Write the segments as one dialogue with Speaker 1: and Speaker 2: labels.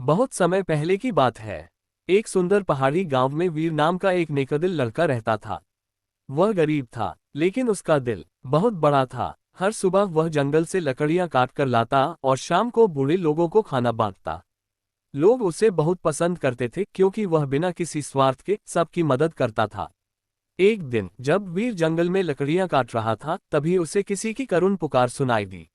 Speaker 1: बहुत समय पहले की बात है। एक सुंदर पहाड़ी गांव में वीर नाम का एक नेकदिल लड़का रहता था। वह गरीब था, लेकिन उसका दिल बहुत बड़ा था। हर सुबह वह जंगल से लकड़ियां काट कर लाता और शाम को बूढ़े लोगों को खाना बांटता। लोग उसे बहुत पसंद करते थे क्योंकि वह बिना किसी स्वार्थ के सबकी मदद करता था। एक दिन जब वीर जंगल में लकड़ियां काट रहा था, तभी उसे किसी की करुण पुकार सुनाई दी।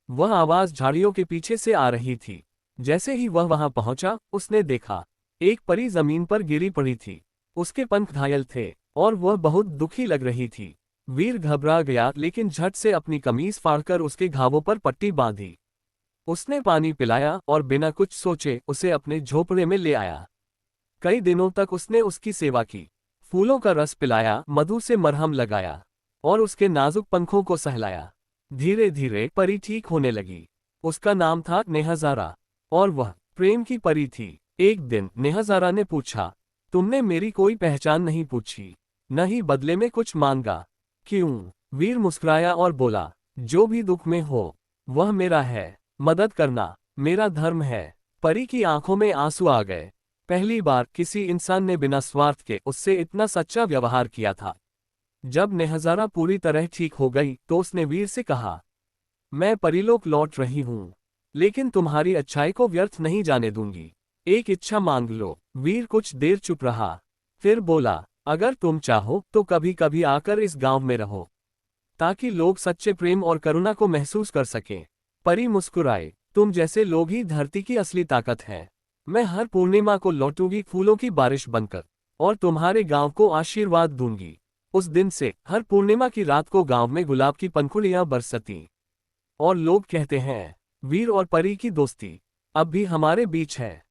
Speaker 1: वह आवाज झाड़ियों के पीछे से आ रही थी। जैसे ही वह वहां पहुंचा, उसने देखा एक परी जमीन पर गिरी पड़ी थी। उसके पंख घायल थे और वह बहुत दुखी लग रही थी। वीर घबरा गया, लेकिन झट से अपनी कमीज फाड़कर उसके घावों पर पट्टी बांधी। उसने पानी पिलाया और बिना कुछ सोचे उसे अपने झोपड़े में ले आया। कई दिनों तक उसने उसकी सेवा की। फूलों का रस पिलाया, मधु से मरहम लगाया और उसके नाजुक पंखों को सहलाया। धीरे धीरे परी ठीक होने लगी। उसका नाम था नेहज़ारा और वह प्रेम की परी थी। एक दिन नेहज़ारा ने पूछा, तुमने मेरी कोई पहचान नहीं पूछी, न ही बदले में कुछ मांगा, क्यों? वीर मुस्कुराया और बोला, जो भी दुख में हो वह मेरा है। मदद करना मेरा धर्म है। परी की आंखों में आंसू आ गए। पहली बार किसी इंसान ने बिना स्वार्थ के उससे इतना सच्चा व्यवहार किया था। जब नेहज़ारा पूरी तरह ठीक हो गई तो उसने वीर से कहा, मैं परीलोक लौट रही हूँ, लेकिन तुम्हारी अच्छाई को व्यर्थ नहीं जाने दूंगी। एक इच्छा मांग लो। वीर कुछ देर चुप रहा, फिर बोला, अगर तुम चाहो तो कभी कभी आकर इस गांव में रहो, ताकि लोग सच्चे प्रेम और करुणा को महसूस कर सकें। परी मुस्कुराए, तुम जैसे लोग ही धरती की असली ताकत है। मैं हर पूर्णिमा को लौटूंगी फूलों की बारिश बनकर और तुम्हारे गांव को आशीर्वाद दूंगी। उस दिन से हर पूर्णिमा की रात को गांव में गुलाब की पंखुड़ियां बरसती और लोग कहते हैं, वीर और परी की दोस्ती अब भी हमारे बीच है।